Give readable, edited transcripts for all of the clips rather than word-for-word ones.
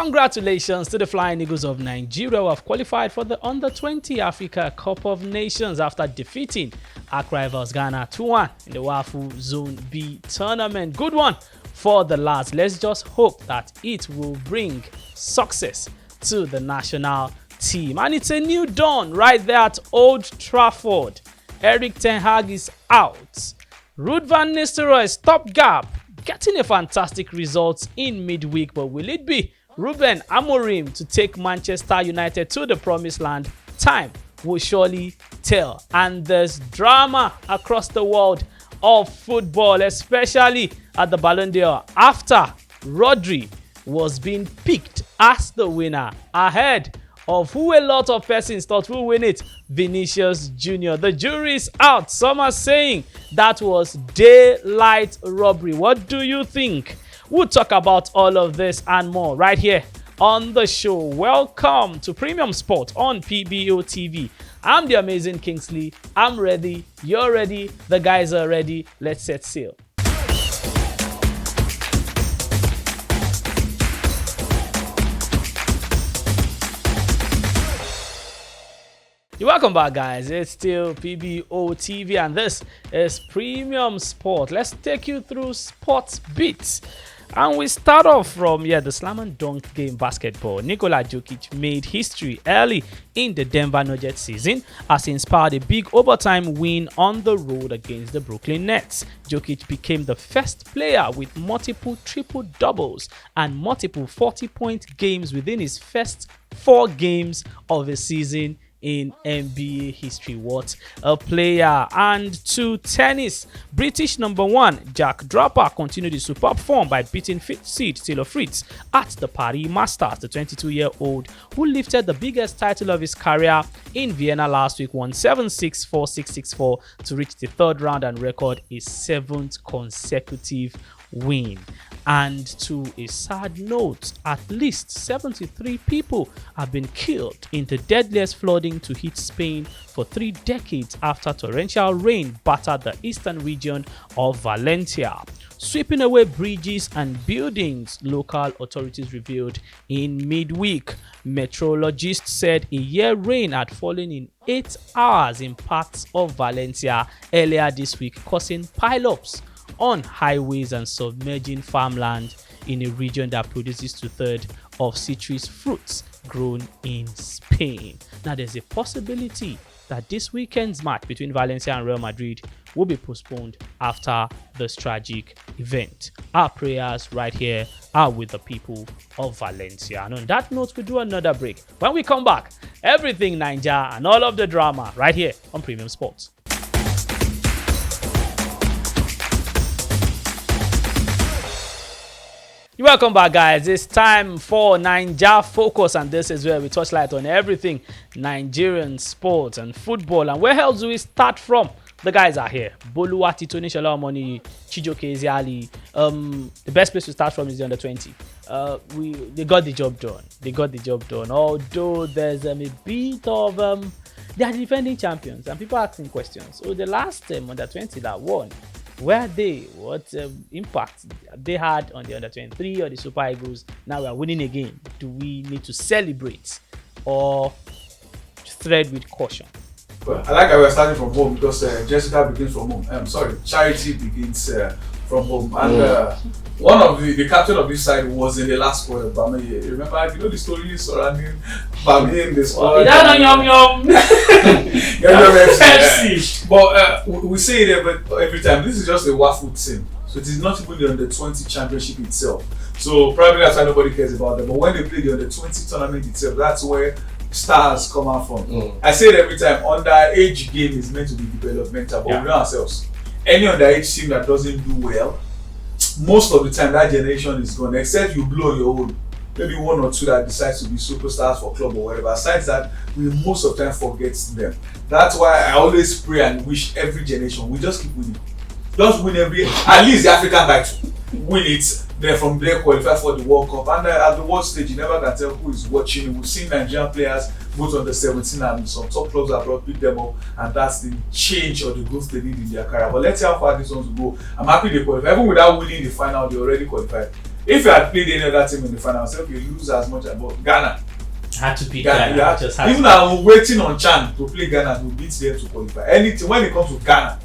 Congratulations to the Flying Eagles of Nigeria who have qualified for the Under-20 Africa Cup of Nations after defeating arch rivals Ghana 2-1 in the WAFU Zone B tournament. Good one for the lads. Let's just hope that it will bring success to the national team. And it's a new dawn right there at Old Trafford. Erik ten Hag is out. Ruud van Nistelrooy stopgap, getting a fantastic result in midweek, but will it be Ruben Amorim to take Manchester United to the promised land? Time will surely tell. And there's drama across the world of football, especially at the Ballon d'Or after Rodri was being picked as the winner ahead of who a lot of persons thought will win it, Vinicius Jr. The jury's out. Some are saying that was daylight robbery. What do you think? We'll talk about all of this and more right here on the show. Welcome to Premium Sport on PBO TV. I'm the amazing Kingsley. I'm ready. You're ready. The guys are ready. Let's set sail. Welcome back, guys. It's still PBO TV and this is Premium Sport. Let's take you through sports bits. And we start off from the slam and dunk game basketball. Nikola Jokic made history early in the Denver Nuggets season as he inspired a big overtime win on the road against the Brooklyn Nets. Jokic became the first player with multiple triple-doubles and multiple 40-point games within his first 4 games of the season in NBA history. What a player. And to tennis, British number 1 Jack Draper continued his superb form by beating 5th seed Taylor Fritz at the Paris Masters. The 22-year-old who lifted the biggest title of his career in Vienna last week won 7-6, 4-6, 6-4 to reach the 3rd round and record a 7th consecutive win. And to a sad note, at least 73 people have been killed in the deadliest flooding to hit Spain for 3 decades after torrential rain battered the eastern region of Valencia, sweeping away bridges and buildings, local authorities revealed in midweek. Meteorologists said a year rain had fallen in 8 hours in parts of Valencia earlier this week, causing pileups on highways and submerging farmland in a region that produces 2/3 of citrus fruits grown in Spain. Now, there's a possibility that this weekend's match between Valencia and Real Madrid will be postponed after this tragic event. Our prayers right here are with the people of Valencia. And on that note, we do another break. When we come back, everything Niger and all of the drama right here on Premium Sports. Welcome back, guys. It's time for Naija Focus, and this is where we touch light on everything Nigerian sports and football. And where else do we start from? The guys are here. Boluwati, Tony Shalomoni, Chijoke Ezeali. The best place to start from is the under-20. They got the job done. Although there's a bit of they are defending champions, and people asking questions. So the last under-20 that won, where they, what impact they had on the under-23 or the Super Eagles? Now we are winning again. Do we need to celebrate or tread with caution? Well, I like how we're starting from home because Jessica begins from home. Charity begins from home. And one of the captain of this side was in the last squad, Bame. Remember, you know the story surrounding Bame in the squad? Yum. FC. But we say it every time. This is just a waffle team. So it is not even the under-20 championship itself. So probably that's why nobody cares about them. But when they play the under-20 tournament itself, that's where stars come out from. I say it every time. Underage game is meant to be developmental, but we know ourselves. Any underage team that doesn't do well, most of the time that generation is gone, except you blow your own. Maybe 1 or 2 that decides to be superstars for club or whatever. Aside that, we most of the time forget them. That's why I always pray and wish every generation we just keep winning. Just win at least the African title. Win it. Then from there qualify for the World Cup. And at the world stage, you never can tell who is watching. We've seen Nigerian players both on the 17 and some top clubs abroad pick them up, and that's the change or the growth they need in their career. But let's see how far this ones will go. I'm happy they qualify. Even without winning the final, they already qualified. If you had played any other team in the final, I said, okay, you lose as much as but Ghana. Had to beat Ghana. Ghana. Just had Even to. I was waiting on Chan to play Ghana to beat them to qualify. Anything when it comes to Ghana,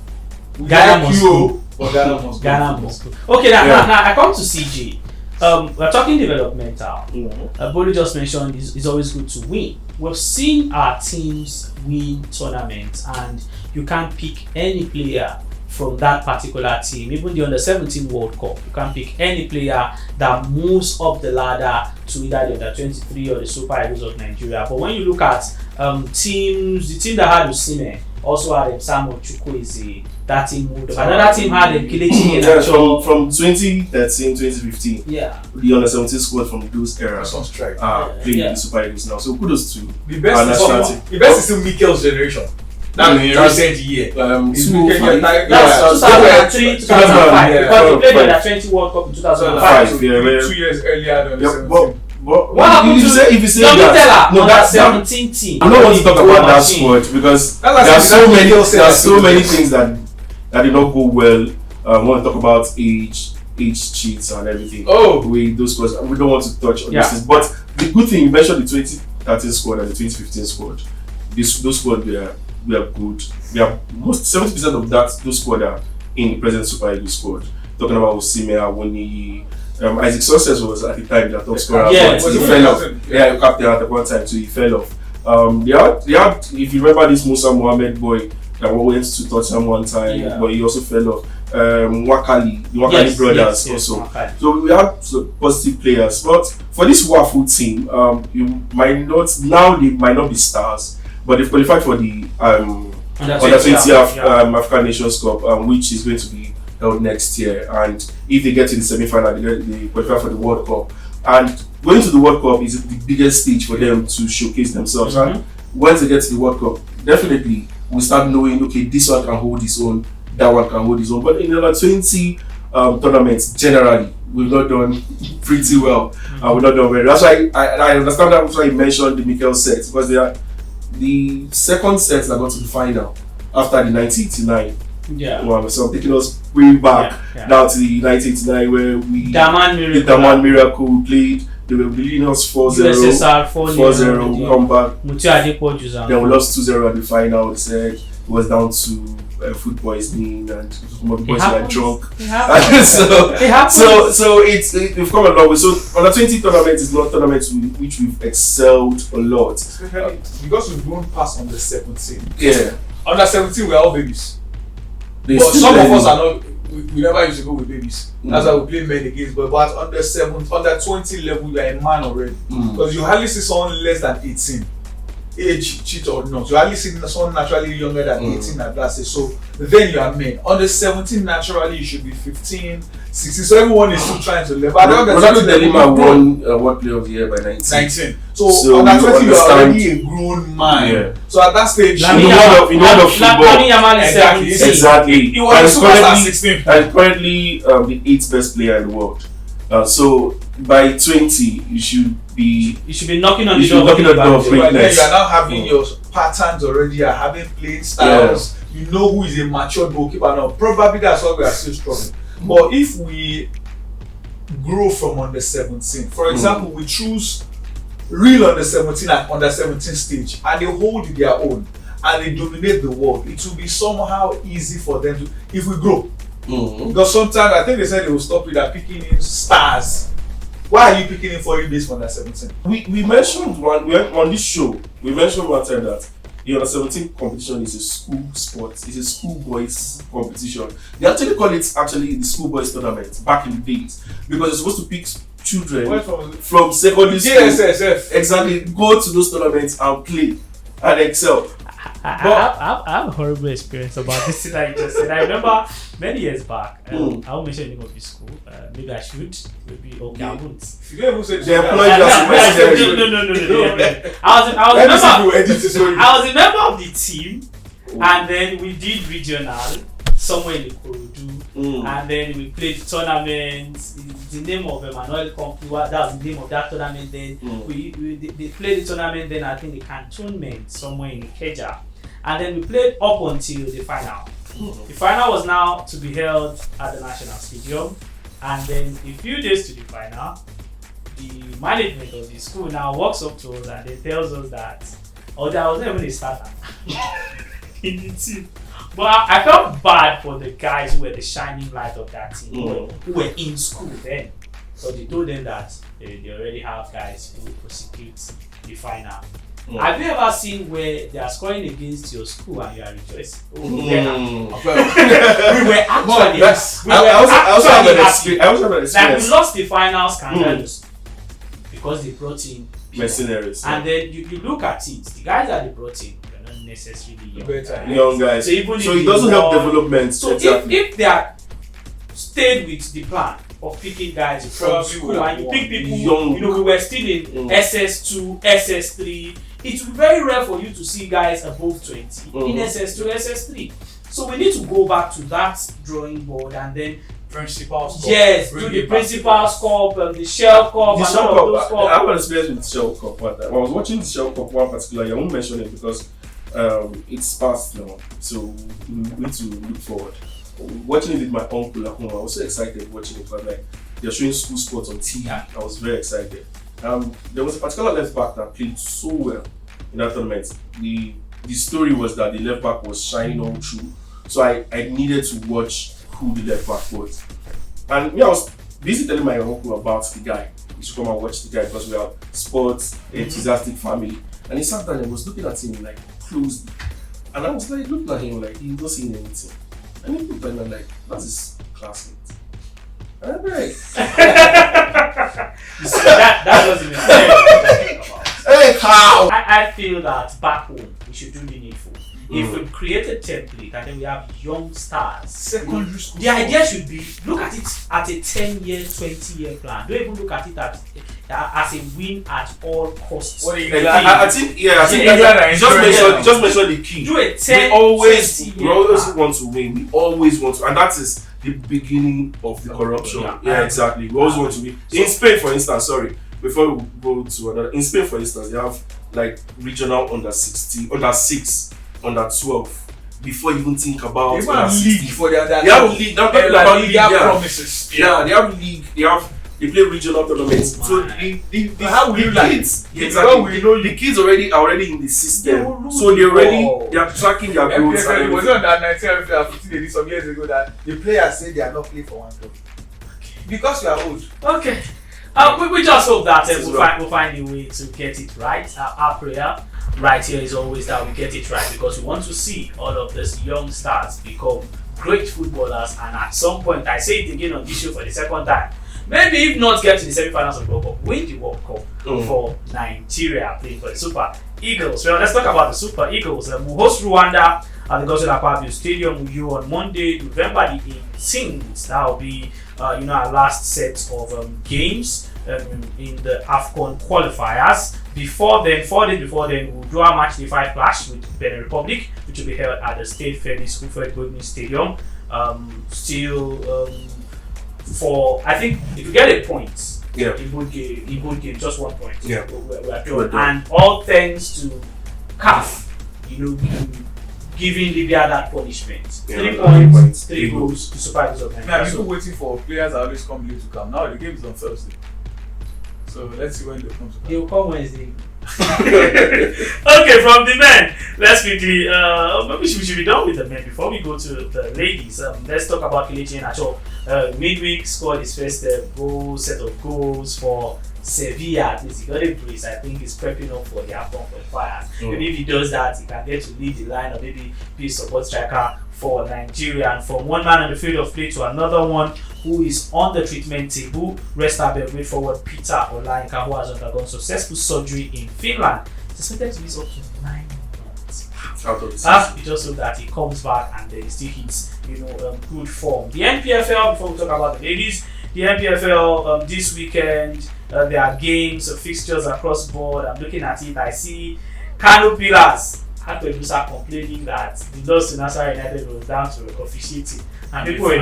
we Ghana like must you, go. but Ghana must go. Ghana must go. Okay, now I come to CJ. We're talking developmental. Bolu just mentioned it's always good to win. We've seen our teams win tournaments, and you can't pick any player from that particular team. Even the under-17 World Cup, you can't pick any player that moves up the ladder to either the under-23 or the Super Eagles of Nigeria. But when you look at teams, the team that had Osimhen also had Samuel Chukwueze. That team moved up. Another team had Kelechi Iheanacho. From 2013, 2015. Yeah. The under-17 squad from those eras on strike. playing the Super Eagles now. So kudos to the best is still Mikel's generation. That recent year. 2005. That's 2003, 2005. Because he played the under-20 World Cup in 2005. 2 years earlier than the 17. What happened to if you say that, no, that's 17 team. I don't want to talk about that squad because there are so many things that did not go well. I want to talk about age cheats and everything. With those squads, we don't want to touch on this. But the good thing, you mentioned the 2013 squad and the 2015 squad. Those squads were good. We have most 70% of those squad are in the present Super Eagles squad. Talking about Osimhen, Awoniyi. Isaac Success was at the time the top scorer, but he fell off. Yeah, captain at one time, so he fell off. They had, if you remember this Musa Mohammed boy that went to Tottenham one time, but he also fell off. Wakali, the Wakali brothers also. Wakali. So we have some positive players, but for this Wafu team, they might not be stars, but they've qualified for the under 20 African Nations Cup, which is going to be held next year, and if they get to the semi-final, they qualify for the World Cup. And going to the World Cup is the biggest stage for them to showcase themselves. And once they get to the World Cup, definitely we start knowing, okay, this one can hold his own, that one can hold his own. But in the other 20 tournaments, generally, we've not done pretty well. We've not done well. That's why I understand that's why you mentioned the Mikel set, because they are the second set that got to the final after the 1989. So I'm taking us way back now to the 1989 where the Daman Miracle we played. They were beating us 4-0. 4-0, we come back. Then we lost 2-0 at the final. They said it was down to food poisoning and some of the boys were drunk. So we've come a long way. So under 20 tournament is not tournaments which we've excelled a lot. Especially because we've grown past under 17. Yeah. Under 17 we're all babies. But some of us are not. We never used to go with babies. That's why we play men against. But under 20 level, you are a man already. Because you hardly see someone less than 18, age cheat or not. You hardly see someone naturally younger than 18 at that stage. So then you are men. Under 17, naturally you should be 15, 16. So everyone is still trying to level. Ronaldo Delima won World Player of the Year by 19. So under 20, you are already a grown man. Yeah. So at that stage, in the world of football, exactly. He was superstar 16. And currently the 8th best player in the world. So by 20, you should be knocking on the door of greatness. You are now having your patterns already. You are having playing styles. You know who is a mature goalkeeper now. Probably that's why we are still struggling. But if we grow from under 17, for example, we choose real under 17 and under 17 stage, and they hold their own and they dominate the world, it will be somehow easy for them to, if we grow. Because sometimes I think they said they will stop with that picking in stars. Why are you picking in foreign base for under 17? We mentioned on this show, we mentioned one time that the under 17 competition is a school sport, it's a schoolboys competition. They actually call it the schoolboys tournament back in the days, because it's supposed to pick children from secondary school. Exactly, go to those tournaments and play and excel. I have a horrible experience about this thing that you just said. I remember many years back, I won't mention the name of the school, maybe I should, maybe okay, I won't. If you don't even say they employ you as a No. I was a member of the team, and then we did regional somewhere in Ikorodu, and then we played tournaments. The name of Emmanuel Company, that was the name of that tournament. Then they played the tournament. Then I think the cantonment somewhere in Ikeja, and then we played up until the final. The final was now to be held at the National Stadium, And then a few days to the final, the management of the school now walks up to us and they tells us that, there was never a starter in the team. But I felt bad for the guys who were the shining light of that team, who were in school then. So they told them that they already have guys who will prosecute the final. Have you ever seen where they are scoring against your school and you are rejoicing? We were actually. I also have an experience. Like we lost the final scandalous because they brought in mercenaries. And then you look at it, the guys that they brought in, they're not necessarily young guys. So it doesn't help development. So if they are stayed with the plan of picking guys from school and you pick people, young. We were still in SS2, SS3. It will be very rare for you to see guys above 20 in SS2, SS3. So we need to go back to that drawing board and then Principal's Cup. Yes, do the Principal's Cup, the Shell Cup, the and Shell all of those Cup. I have an experience with the Shell Cup one time. I was watching the Shell Cup one particular year. I won't mention it because it's past now. So we need to look forward. Watching it with my uncle at home, I was so excited watching it. But like they're showing school sports on TV. I was very excited. There was a particular left back that played so well in that tournament. The story was that the left back was shining all through. So I needed to watch who the left back was. And I was busy telling my uncle about the guy. We should come and watch the guy because we are sports enthusiastic family. And he sat down and was looking at him like closely. And I was like, looked at him like he was not seeing anything. And he looked at me like, that's his classmate. And I'm like, you see, that wasn't even about. Hey, how? I feel that back home we should do the needful. If we create a template and then we have young stars, secondary school. The idea should be look at it at a 10-year, 20-year plan. Don't even look at it as a win at all costs. I think just mention the key. Do a 10, we always plan. want to win. We always want to, and that is the beginning of the corruption. Yeah, exactly. We always want to win. In Spain, for instance, before we go to another, in Spain, for instance, they have like regional under 16, under 6. Under 12 before you even think about they have league for their they have league. They have promises. Yeah, they have league. They play regional tournaments. So how will you like kids? Exactly. The kids are already in the system. So they are tracking their growth. It was on that 1915 some years ago that the players say they are not playing for one club because you are old. Okay. We just hope that we'll find a way to get it right. Our prayer right here is always that we get it right because we want to see all of these young stars become great footballers and at some point, I say it again on this show for the second time, maybe if not get to the semi-finals of the World Cup, win the World Cup for Nigeria playing for the Super Eagles. Well, let's talk about the Super Eagles. We'll host Rwanda at the Godswill Akpabio Stadium on Monday, November the 18th. That will be our last set of games in the AFCON qualifiers. Before then, 4 days before then, we'll do our match day 5 clash with Benin Republic, which will be held at the State Felix Hufred Stadium. For I think if you get a point in both games, just 1 point. Yeah. We're done. And all thanks to CAF, giving Libya that punishment. 3 points, 3 goals to Super Eagles of Nigeria. Now people waiting for players that always come late to come. Now the game is on Thursday. So let's see when they come to come. They will come Wednesday. Okay, from the men, let's quickly. Maybe we should be done with the men before we go to the ladies. Let's talk about Kelechi Iheanacho. Midweek scored his first set of goals for Sevilla. At least he got a brace. I think he's prepping up for the AFCON qualifiers. Maybe if he does that, he can get to lead the line or maybe be a support striker for Nigeria. And from one man on the field of play to another one who is on the treatment table, Red Star Belgrade forward Peter Olayinka, who has undergone successful surgery in Finland, suspected to miss up to 9 months. We just hope that he comes back and then still hits, good form. The NPFL, before we talk about the ladies, the NPFL this weekend, there are games, fixtures across the board. I'm looking at it. I see Kano Pillars had to start complaining that the loss to Nasarawa United was down to officiating, and people were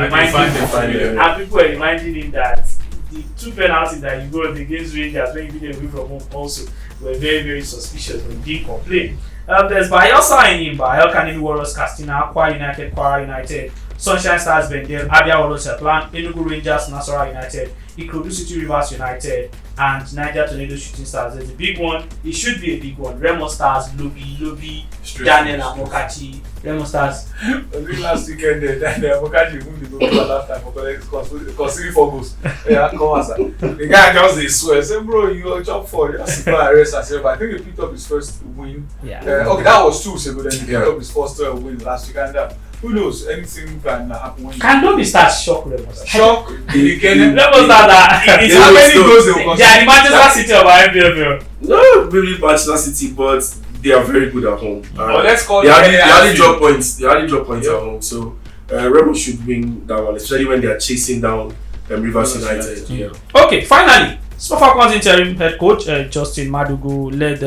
reminding him that the 2 penalties that he got against Rangers when he did away from home also were very, very suspicious, but he didn't complain. There's Bayelsa in Bayo, Kanemi Warriors, Castina, Kwara United, Sunshine Stars, Bengal, Abia Warriors, Plan, Enugu Rangers, Nasarawa United, Ikorodu City Rivers United, and Niger Tornado Shooting Stars. There's a big one. It should be a big one. Remo Stars, Lobi, Daniel Amokachi, Remo Stars. Last weekend, Daniel Amokachi won the goal last time because 3 4 goals. Yeah, come on, the guy just they swear. Say, bro, you jump for it. Arrest yourself. I think he picked up his first win. Yeah. Okay, that was 2 weeks ago. Then he picked up his first win last week, and who knows? Anything can happen. When Can Lobi Stars shock Remo Stars? Shock. Remo Stars. It's how many goals they will concede. They are the Manchester City of our NPFL. No, maybe Manchester City, but they are very good at home. Let's call they hardly drop points. They hardly drop points at home. So Remo should win that one, especially when they are chasing down Rivers United. Yeah. Okay, finally, Super Falcons interim head coach Justin Madugu led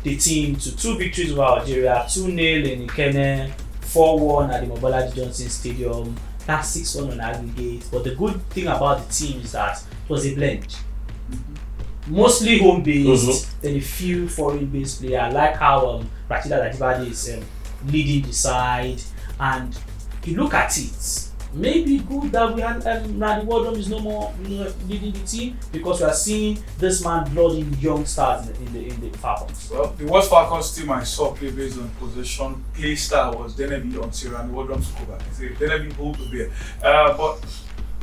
the team to 2 victories over Algeria, 2-0 in Ikene, 4-1 at the Mobolaji Johnson Stadium. That's 6-1 on aggregate. But the good thing about the team is that it was a blend. Mostly home-based, then a few foreign-based players. I like how Rachida Dadibade is leading the side. And you look at it, maybe good that we had Randy Wardrum is no more leading the team, because we are seeing this man blooding young stars in the Falcons. Well, the worst Falcons team I saw play based on possession play style was Denebi until Randy Wardrum took over. It's a Denebi hold to bear. But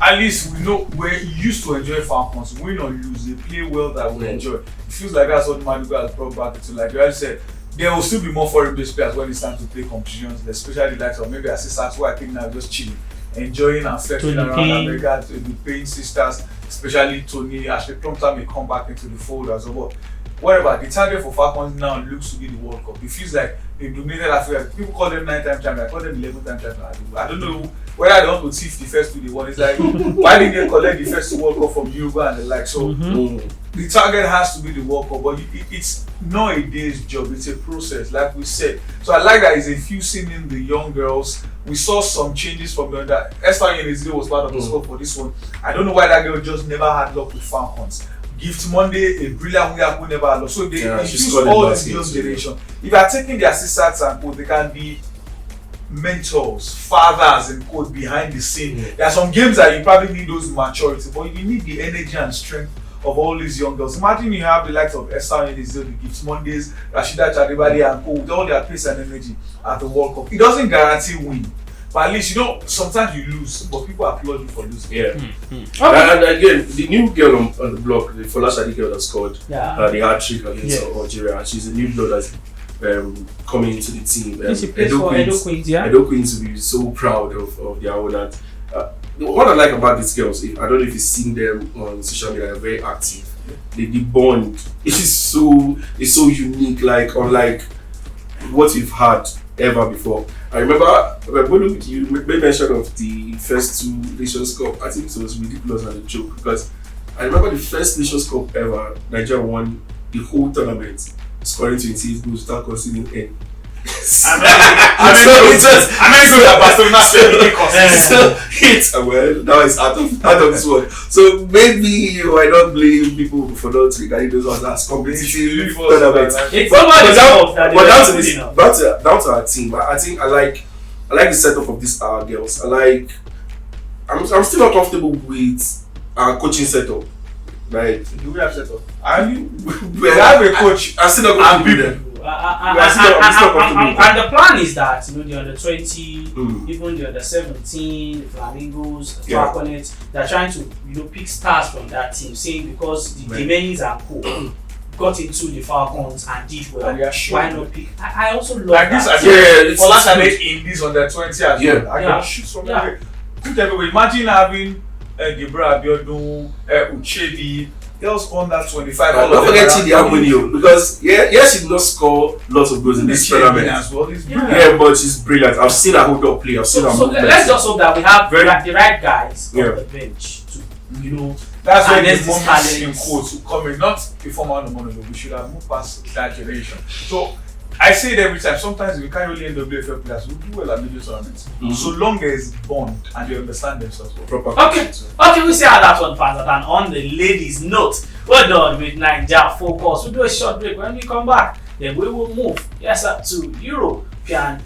at least we know we're used to enjoy Falcons. Win or lose, they play well that we enjoy. It feels like that's what Maduga has brought back to. Like I said, there will still be more foreign-based players when it's time to play competitions, especially the likes of maybe assistants who I think now just chilling, enjoying and flexing around America, the Payne sisters, especially Tony. Ashley Plumter may come back into the fold as well. Whatever, the target for Falcons now looks to be the World Cup. It feels like they've dominated Africa. People call them 9-time champions, I call them 11-time champions. I don't know whether they want to thief the first 2 they won. It's like, why did they collect the first 2 World Cup from Uruguay and the like? So the target has to be the World Cup, but it's not a day's job, it's a process, like we said. So I like that it's infusing in the young girls. We saw some changes from the under. Esther Yenezide was part of the squad for this one. I don't know why that girl just never had luck with Falcons. Gift Monday, a brilliant winger who never had luck. So they infuse all this girls' generation. If you are taking the assistants and quote, they can be mentors, fathers and quote behind the scene. There are some games that you probably need those maturity, but you need the energy and strength of all these young girls. Imagine you have the likes of Esther Yenezide, the Gift Mondays, Rashida Chadibadi and co with all their pace and energy at the World Cup. It doesn't guarantee win, but at least sometimes you lose, but people applaud you for losing. Yeah. And again, the new girl on the block, the Folashadi girl that scored the hat-trick against Algeria, she's a new blood that's coming into the team. She plays for Edo Queens, yeah? Edo Queens will be so proud of their own. What I like about these girls, I don't know if you've seen them on social media, they're very active. The bond is so unique, like unlike what we've had ever before. I remember you made mention of the first 2 Nations Cup. I think it was ridiculous and a joke, because I remember the first Nations Cup ever, Nigeria won the whole tournament, scoring 28 goals without conceding any. Well, now it's out of this world. So maybe you might not blame people for not regarding those ones as competitive tournaments. But down to our team, I think I like the setup of these girls. I'm still not comfortable with our coaching setup. Right? Do we have setup? We have a coach. I'm still not comfortable with them. And the plan is that the under 20, even the under 17, the Flamingos, the Falconets, they're trying to pick stars from that team, saying because the Demenis and co got into the Falcons and did well. And why not pick? I also love like that. For last time in this under 20 as well. I can shoot from everywhere. Imagine having Gebra Abiodun, Uchebi. Girls under 25. Don't forget Chidi Amunio, because she did not score lots of goals in this tournament as well. But she's brilliant. I've seen her hold up play. I've seen her movement. Let's just hope that we have the right guys on the bench to that's why the moments in quotes will come in, not a former monologue. We should have moved past that generation. So I say it every time. Sometimes we can't really NWFL players who do well at major tournaments. So long as bond and they understand themselves well. Okay, we see how that one passes. And on the ladies' note, we're done with Nigeria Focus. We'll do a short break. When we come back, then we will move to European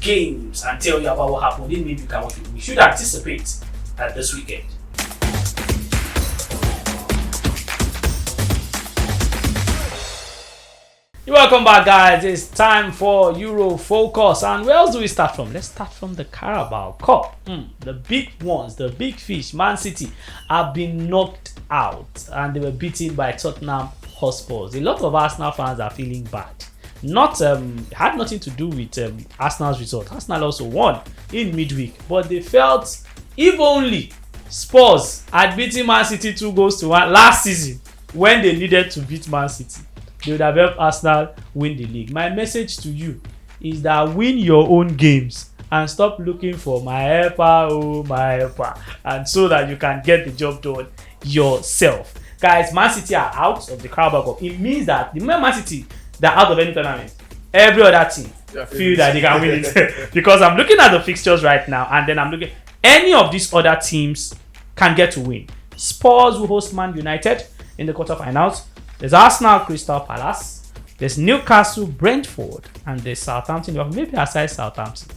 games and tell you about what happened in midweek and what we should anticipate at this weekend. Welcome back, guys. It's time for Euro Focus. And where else do we start from? Let's start from the Carabao Cup. The big ones, the big fish, Man City, have been knocked out and they were beaten by Tottenham Hotspur. A lot of Arsenal fans are feeling bad. Had nothing to do with Arsenal's result. Arsenal also won in midweek, but they felt if only Spurs had beaten Man City 2-1 last season when they needed to beat Man City, they would have helped Arsenal win the league. My message to you is that win your own games and stop looking for my helper, and so that you can get the job done yourself. Guys, Man City are out of the Carabao Cup. It means that the Man City, they're out of any tournament. Every other team feel that they can win it. Because I'm looking at the fixtures right now, and then I'm looking, any of these other teams can get to win. Spurs will host Man United in the quarterfinals. There's Arsenal, Crystal Palace. There's Newcastle, Brentford, and there's Southampton. Maybe aside Southampton.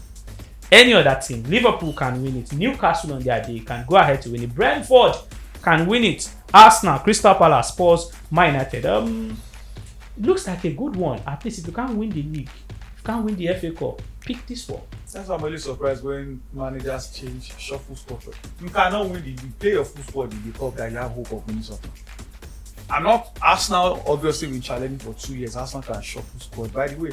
Any other team, Liverpool can win it. Newcastle on their day can go ahead to win it. Brentford can win it. Arsenal, Crystal Palace, Spurs, Man United. Looks like a good one. At least if you can't win the league, if you can't win the FA Cup, pick this one. That's why I'm really surprised when managers change shuffle squad. You cannot win the league. Play your full squad in the cup that you have hope of winning something. I'm not Arsenal. Obviously, been challenging for 2 years. Arsenal can shuffle squad. By the way,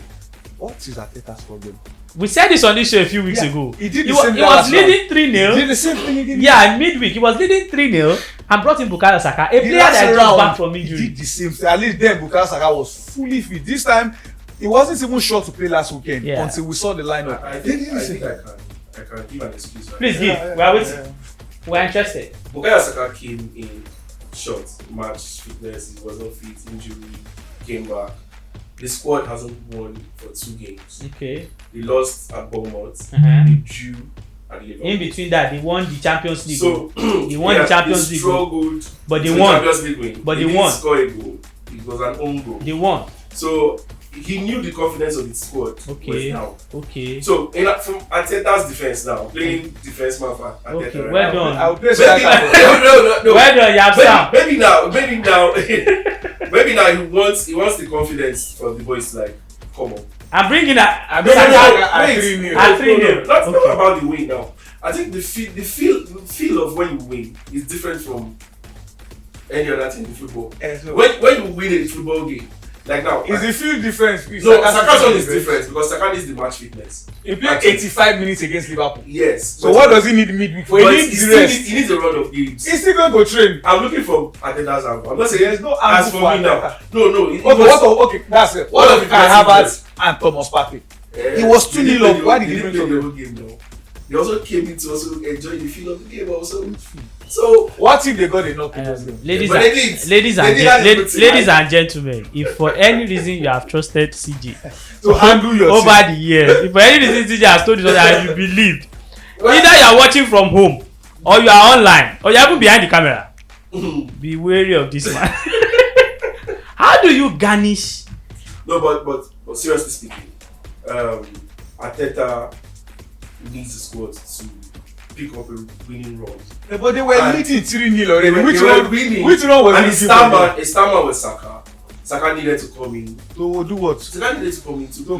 what is Arteta's problem? We said this on this show a few weeks ago. He did He was leading 3-0. He did the same thing again. Yeah, midweek. He was leading 3-0 and brought in Bukayo Saka, a player that came back from injury. He did the same thing. At least then Bukayo Saka was fully fit. This time, he wasn't even sure to play last weekend until we saw the lineup. I think I can give an excuse. Please give. We are waiting. We are interested. Bukayo Saka came in short, match fitness, he wasn't fit, injury, came back. The squad hasn't won for 2 games. Okay. They lost at Bournemouth. They drew at Liverpool. In between that, they won the Champions League. So they won the Champions League. Struggled, but they won. Champions League win. But they didn't won. Score a goal. It was an own goal. They won. So he knew the confidence of his squad was now. Okay. So from Arteta's defense now, playing defense man for Arteta. Okay, right? well done. I would play No. Well done, you have Sam. Maybe now he wants the confidence for the boys to like come on. I'm bringing that. At Not 3-0. Not about the win now. I think the feel of when you win is different from any other thing in football. When you win a football game, like now, is the field difference? No, Saka's one is different because Saka needs the match fitness. He played 85 minutes against Liverpool. Yes. So what does he need midweek for? He needs rest. He needs a run of games. He's still going to train. I'm looking for Arteta's angle. I'm not saying there's no as angle for for me now. Arteta. No. Okay, that's it. What What of of Kai Havertz and Thomas Partey? He was 2-0 up. Why did he bring the whole game now? He also came in to also enjoy the feel of the game also. So what if they got enough in this game? Ladies and gentlemen, if for any reason you have trusted CJ to handle your over the years, if for any reason CJ has told you something and you believed, either you are watching from home or you are online or you are even behind the camera, be wary of this man. How do you garnish? No, but seriously speaking, Arteta needs the squad to pick up a winning run. Yeah, but they were leading 3-0 already. They were winning. Which one was and it? A star man was Saka. Saka needed to come in. To do what? Saka needed to come in to play.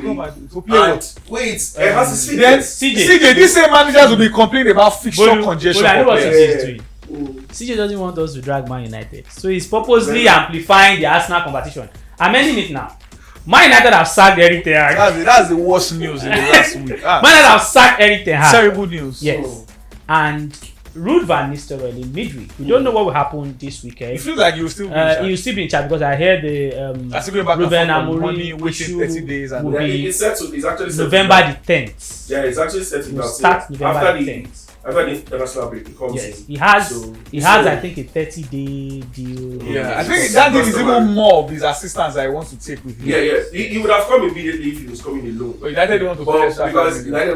To play what? Wait, has his then CJ, these same managers will be complaining about fixture congestion. I know what CJ is doing. CJ doesn't want us to drag Man United, so he's purposely amplifying the Arsenal competition. I'm ending it now. Man United have sacked Eric Ten Hag. That's the worst news in the last week. Man United have sacked Eric Ten Hag. Terrible news. Yes. And Ruud van Nistelrooy in midweek. We don't know what will happen this weekend. It feels like he will still be in charge. He will still be in charge because I heard the Ruben Amorim waiting 30 days and will be it's actually settled November the 10th. Yeah, it's actually settled now. Start November the 10th. After the international break, he comes yes, in. he has I think a 30-day deal. Yeah, I think that deal is even more of his assistants that he wants to take with him. Yeah. He would have come immediately if he was coming alone. But United didn't want to pay extra because United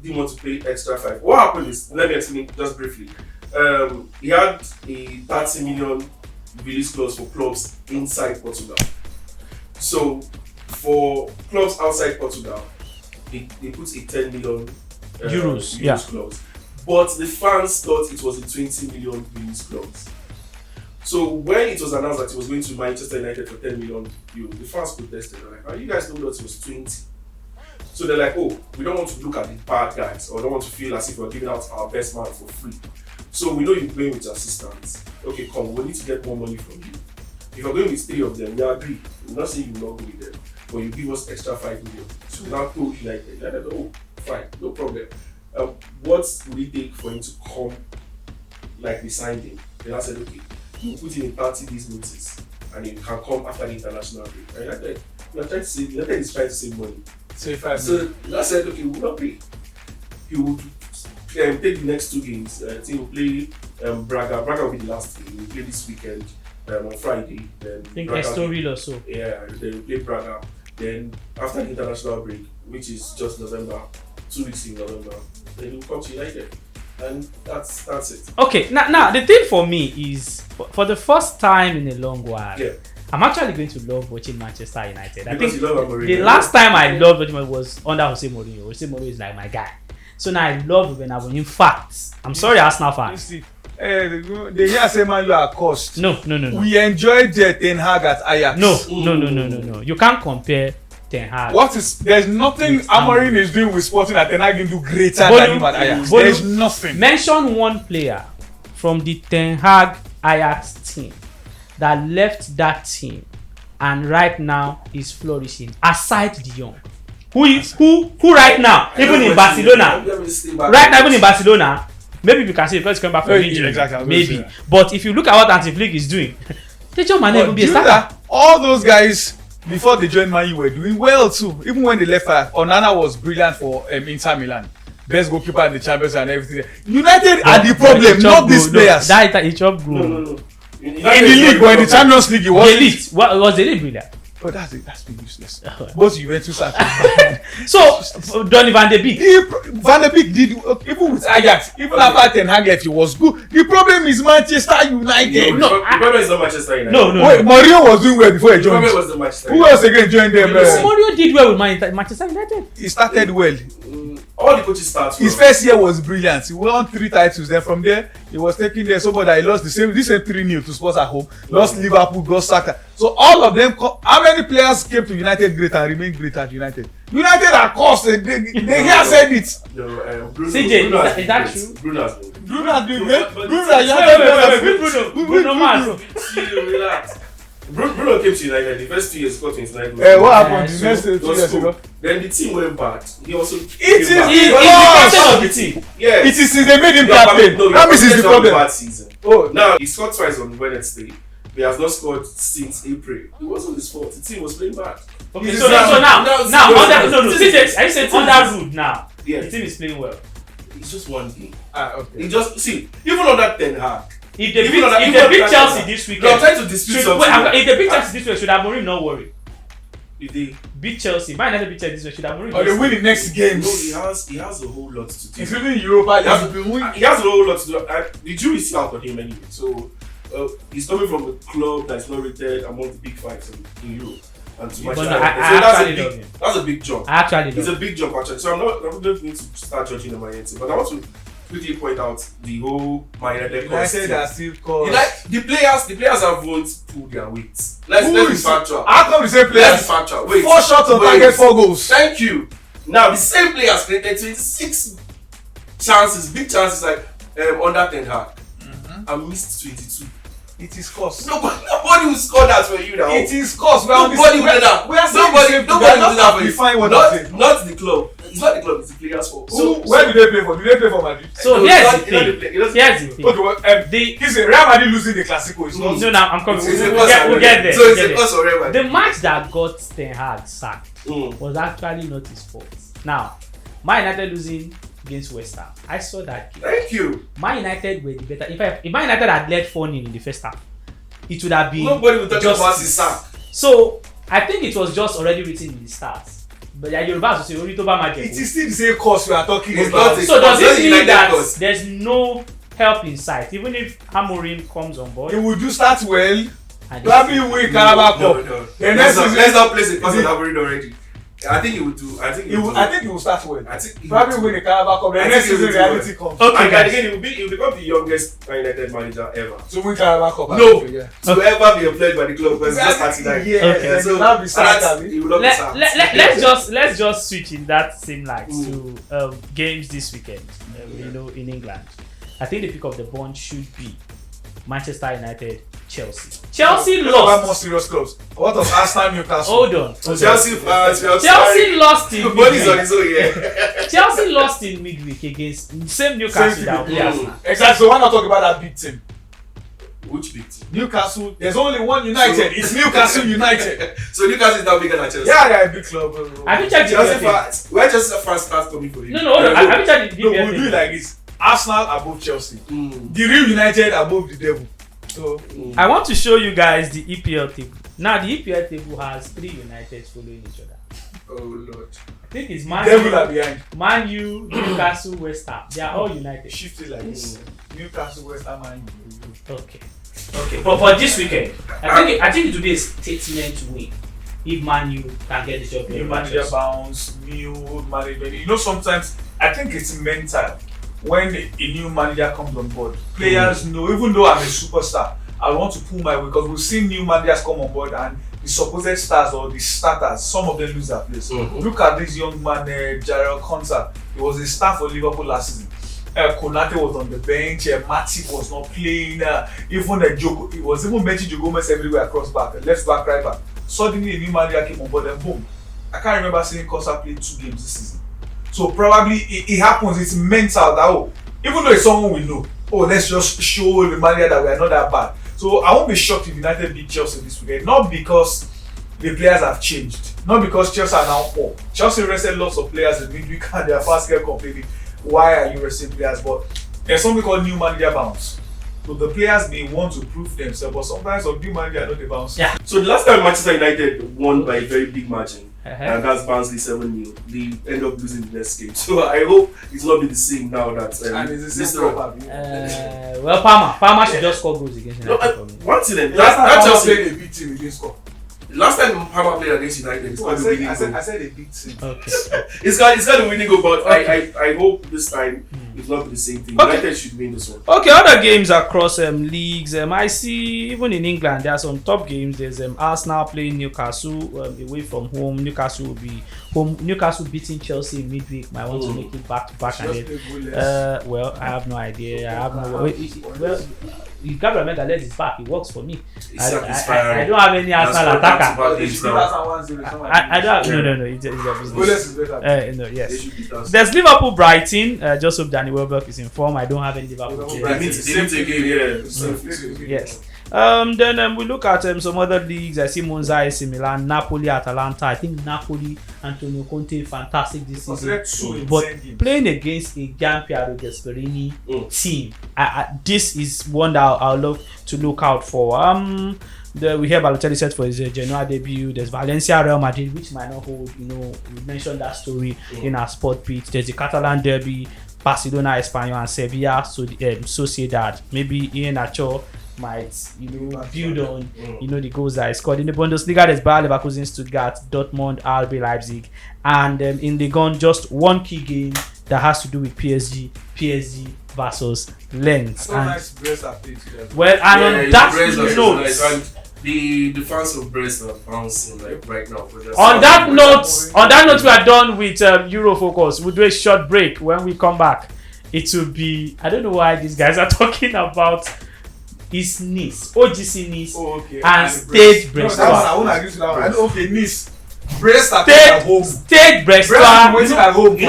didn't want to pay extra 5. What happened is, let me explain just briefly. He had a 30 million release clause for clubs inside Portugal. So for clubs outside Portugal, they put a 10 million Euros clause. But the fans thought it was a 20 million euros clause. So when it was announced that he was going to Manchester United for 10 million euros, the fans protested. They're like, you guys told us it was 20. So they're like, oh, we don't want to look at the bad guys, or don't want to feel as if we're giving out our best man for free. So we know you're playing with your assistants. Okay, come, we need to get more money from you. If you're going with 3 of them, you agree. We're not saying you will not go with them, but you give us extra 5 million. So now told United, oh, fine, no problem. What would it take for him to come like we signed him? Then I said, okay, you put him in 30 days notice and you can come after the international break. And United is trying to save money. So I said, okay, we'll not pay. He would take the next 2 games. I think he'll play Braga. Braga will be the last game. We'll play this weekend on Friday. Then I think Estoril or so. Yeah, then we'll play Braga. Then after the international break, which is just November, 2 weeks in November, then he'll come to United. And that's it. Okay, now the thing for me is for the first time in a long while, I'm actually going to love watching Manchester United. I think the last time I loved watching it was under Jose Mourinho. Jose Mourinho is like my guy. So now I love Bernabeu. In fact, I'm sorry, Arsenal fans. They hear say man you are cursed. No. We enjoyed Ten Hag at Ajax. No. You can't compare Ten Hag. There's nothing Amorim is doing with Sporting that Ten Hag can do greater than him at Ajax. There's nothing. Mention one player from the Ten Hag Ajax team that left that team and right now is flourishing aside De Jong. Who right now, even in Barcelona, maybe we can say because he's coming back from injury, exactly, maybe. But if you look at what Hansi Flick is doing, De Jong might even be a starter. All those guys before they joined Man U were doing well too. Even when they left, Onana was brilliant for Inter Milan. Best goalkeeper in the Champions and everything. United are the problem, not these players. That is job group. No. In the league, but in the Champions League, it was elite. What was the league brilliant? Oh, that's been useless. Both Juventus and so Donny van de Beek. Van de Beek did even with Ajax, even after Ten Hag left, he was good. The problem is Manchester United. No, the problem is not Manchester United. No. Wait, Mourinho was doing well before he joined. The problem was the Manchester Who else again joined them? Mourinho did well with Manchester United. He started well. All the coaches start. His first year was brilliant. He won 3 titles. Then from there, he was taking there. Somebody that he lost the same 3-0 to Spurs at home. Lost Liverpool, got Saka. So all of them. How many players came to United great and remained great at United? United are cursed. They here said it. No, CJ, is that true? Bruno has been. Bruno has been great. Bruno Mars. Relax. Bruno came to United. The first 2 years got 29 goals. What happened the next 2 years ago? Then the team went bad. He also. He's the captain of the team. Yeah. It is since they made him captain. That means it's the problem. Bad season. Now he scored twice on Wednesday. He has not scored since April. It wasn't his fault. The team was playing bad. Okay, so now, under Rude now. Yeah. The team is playing well. It's just one game. Okay. It just see even under Ten Hag. If they beat Chelsea this weekend, I'm trying to dispute something. If they beat Chelsea this week, should Amorim not worry? If they beat Chelsea, Man United beat Chelsea this week, should Amorim? Or they win the next games. No, he has a whole lot to do. Including Europa, he has a whole lot to do. The jury is out on him anyway. So he's coming from a club that's not rated among the big fives in Europe. And to that's a big jump. It's a big jump actually. So I'm not going to start judging the Man United, but I want to quickly point out the whole Man United cost. The players have won't pull their weight. Let's be factual. How come the same players? Let's be factual. Wait, 4 shots on target, 4 goals. Thank you. Now the same players created 26 chances, big chances like under Ten Hag, and missed 22. It is cost. Nobody will score that for you now. It is cost. Nobody will do that. Nobody will do that for you. Not the club. It's not the club. It's the players' fault. Where do they play for? Do they play for Madrid? So here's the thing. Okay, Real Madrid losing the Clasico is not. No, I'm coming. We'll get there. So it's a cost for Real Madrid. The match that got Ten Hag sacked was actually not his fault. Now, Man United losing against West Ham. I saw that game. Thank you. Man United were the better. In fact, if Man United had led 4-0 in the first half, it would have been. Nobody would talk about his sack. So I think it was just already written in the stars. But Yoruba will say Oritoba Magic. It is still the same cost we are talking It's about. not So does it mean that there's no help in sight, even if Amorim comes on board? He will do start well. Probably win Carabao Cup. No. Let's not place it because of Amorim already. I think he would do. I think He will start well. I think Probably win the Carabao Cup. The I next think he season will do reality comes. Okay, and guys. again, he will become the youngest Man United manager ever. To win Carabao Cup. No. Yeah. To ever be employed by the club because he's just 39. Yeah. Okay. So now be sad. he will not be sacked. Let's just switch in that same light to games this weekend. In England, I think the pick of the bunch should be Manchester United, Chelsea. Chelsea What lost. more serious clubs? What of Arsenal, Newcastle? Hold on. Chelsea fans, Chelsea lost in Body's on midweek. his own, yeah. Chelsea lost in midweek against the same Newcastle that we Arsenal. Exactly. So why not talk about that big team? Which big team? Newcastle. There's only one United. It's Newcastle United. So Newcastle is now bigger than Chelsea. Yeah, they're a big club. Have you checked the Chelsea PBO? fans, where Chelsea fans start coming for you? No, hold on. Have you checked the No, PBO? we'll do it like this. Arsenal above Chelsea. Mm. The real United above the devil. So I want to show you guys the EPL table. Now the EPL table has 3 Uniteds following each other. Oh Lord. I think it's devil are behind. Man U, Newcastle, West Ham. They are all United. Shift it like this. Newcastle, West Ham, and Okay. But for this weekend, I think it will be a statement win if Man U can get the job new done. manager bounce, new management. You know, sometimes I think it's mental when a new manager comes on board. Players know, even though I'm a superstar, I want to pull my weight because we've seen new managers come on board and the supposed stars or the starters, some of them lose their place. Look at this young man, Jarrell Konsa. He was a star for Liverpool last season. Konate was on the bench, Matip was not playing, even Jogo, it was even benching Joe Gomez everywhere across back, left back, right back. Suddenly a new manager came on board and boom. I can't remember seeing Konsa play 2 games this season. So probably it happens, it's mental that even though it's someone we know, let's just show the manager that we are not that bad. So I won't be shocked if United beat Chelsea this weekend, not because the players have changed, not because Chelsea are now poor. Chelsea rested lots of players in midweek and they are fast get complaining. Why are you resting players? But there's something called new manager bounce. So the players may want to prove themselves, but sometimes some new manager not the bounce. Yeah. So the last time Manchester United won by a very big margin, and that's Barnsley 7-0, they end up losing the next game. So I hope it's not be the same now that And it's the same problem. Well, Palmer should just score goals against United for me. One thing, Last time that Palmer Chelsea. played a big team, he didn't score. Last time Palmer played against United, it's got the winning I goal. said a big team. Okay. It's got the winning goal, but I hope this time it's not the same thing. Okay. United should win this one. Okay, other games across leagues. I see even in England there are some top games. There's Arsenal playing Newcastle away from home. Newcastle will be home. Newcastle beating Chelsea in midweek. Might want to make it back to back. Well, I have no idea. I have no. Well, you can't remember that is back. It works for me. I don't have any Arsenal attacker. I don't. No. It's a business. No, yes. There's Liverpool Brighton. Just hope Danny Welbeck is informed. I don't have any Liverpool players. Yes. Then we look at some other leagues. I see Monza, AC Milan, Napoli, Atalanta. I think Napoli, Antonio Conte, fantastic this season. But playing against a Gianpiero Gasperini team, this is one that I'll love to look out for. We have Balotelli set for his Genoa debut. There's Valencia, Real Madrid, which might not hold. We mentioned that story in our sport beat. There's the Catalan derby, Barcelona, Espanyol, and Sevilla. So Sociedad. Maybe Ian Acho might build on the goals that he scored in the Bundesliga. There's Bayer Leverkusen, Stuttgart, Dortmund, RB Leipzig, and in the gun just one key game that has to do with PSG versus Lens. Well, and on that note, the fans of Brest are bouncing right now. On that note, we are done with Eurofocus. We'll do a short break. When we come back, it will be, I don't know why these guys are talking about his niece, OGC niece, and State Brestois. I won't agree to that one. Okay, niece. Brest are at home. State Brestois. Waiting at home. They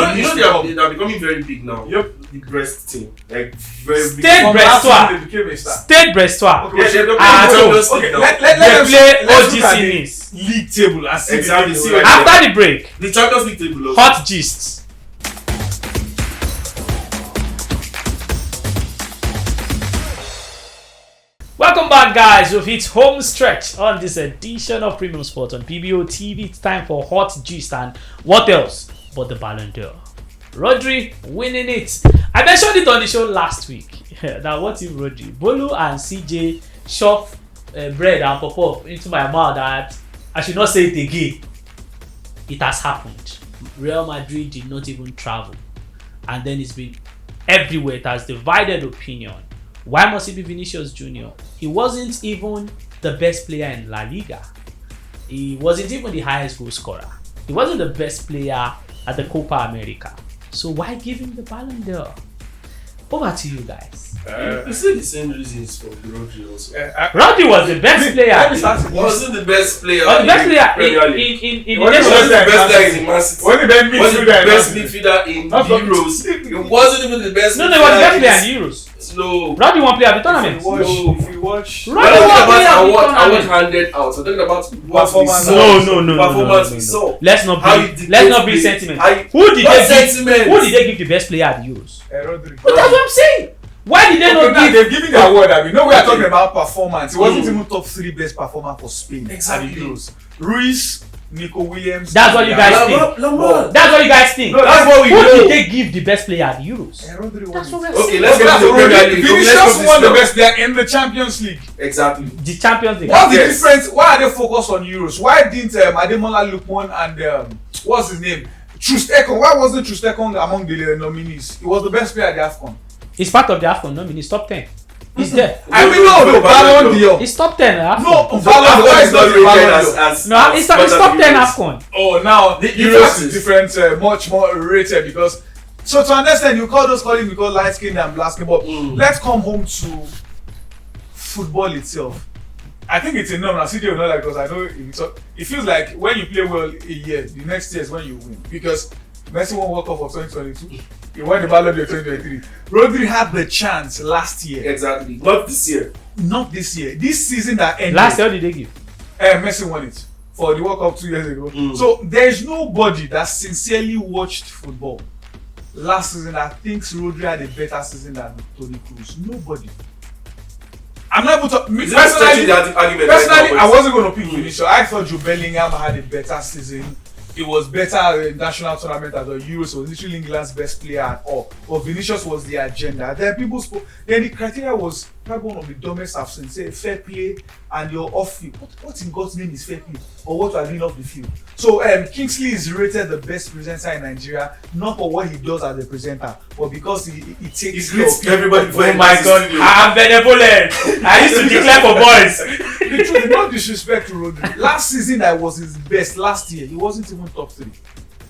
are becoming very big now. Yep. The Brest team, like very big. State Brestois. State Brestois. Okay, They play OGC niece. League table. Exactly. After the break, The Champions League table. hot gists. Welcome back, guys. We've hit home stretch on this edition of Premium Sport on PBO TV. It's time for hot gist, and what else but the Ballon d'Or? Rodri winning it. I mentioned it on the show last week. That what if Rodri, Bolu and CJ shove bread and pop into my mouth that I should not say it again. it has happened. Real Madrid did not even travel, and then it's been everywhere. It has divided opinion. Why must he be Vinicius Junior? He wasn't even the best player in La Liga. He wasn't even the highest goal scorer. He wasn't the best player at the Copa America. So why give him the Ballon d'Or? Over to you guys. You see the same reasons for Rodri also. Rodri was the best player. He wasn't the best player. Was the best player in the Wasn't the nation. best player in Man City. When the Wasn't the best midfielder in the Euros. It wasn't even the best. No, he was the best player in the Euros. No. Rodri won player of the tournament. If you watch We're Rodri not won talking player about of the award tournament. handed out. We're talking about what we Performance. saw. No. Performance we saw. Let's not How be he dictates bring the- sentiment. how he- Who did What they give? sentiment? Who did they give the best player at the Euros? Rodri. But that's what I'm saying. Why did they Okay, not now give? they've given the award. I mean, no, we are Okay. talking about performance. It wasn't Mm. even top 3 best performer for Spain. Exactly. At the Euros. Ruiz, Nico Williams. That's what you guys think. Lamar. That's what you guys think. No, That's what we Who know. did they give the best player at the Euros? Rodri won That's it. what we're Okay, saying. let's Okay, go that's to the what Premier Rodri. League. Let's Vinicius go won this the now. best player in the Champions League. Exactly. The Champions League. What's the Yes. difference? Why are they focused on Euros? Why didn't Ademola Lookman and what's his name? Trustekong. Why wasn't Trustekong among the nominees? He was the best player at the AFCON. He's part of the AFCON. No, he's top 10. He's there. I mean, no, Ballon d'Or. He's top 10 AFCON. No, Ballon Ballon d'Or is not the Ballon d'Or. No, he's top 10 AFCON. Oh, now The Euros difference is is- different, much more rated because. So to understand, you call those calling because light skin and black skin, but let's come home to football itself. I think it's enough. Now, CJ will not like because I know it feels like when you play well a year, the next year is when you win because Messi won World Cup for 2022. He won the Ballon d'Or 2023. Rodri had the chance last year. Exactly. Not this year. Not this year. This season that ended. Last year, what did they give? Messi won it for the World Cup 2 years ago. So there's nobody that sincerely watched football last season that thinks Rodri had a better season than Toni Kroos. Nobody. I'm not able to. Let's touch the argument. Personally, I wasn't going to pick Vinicius. I thought Jude Bellingham had a better season. It was better in national tournament as the Euros. Was literally England's best player at all. But Vinicius was the agenda. Then people spoke. Then the criteria was probably one of the dumbest I've seen. Say fair play and you're off field. What in God's name is fair play? Or what you are doing off the field? So Kingsley is rated the best presenter in Nigeria, not for what he does as a presenter, but because he takes He care greets of everybody before Oh he my enters the God, studio. I'm benevolent. I used to declare for boys. The truth, not disrespect to Rodri. Last season that was his best. Last year he wasn't even top 3.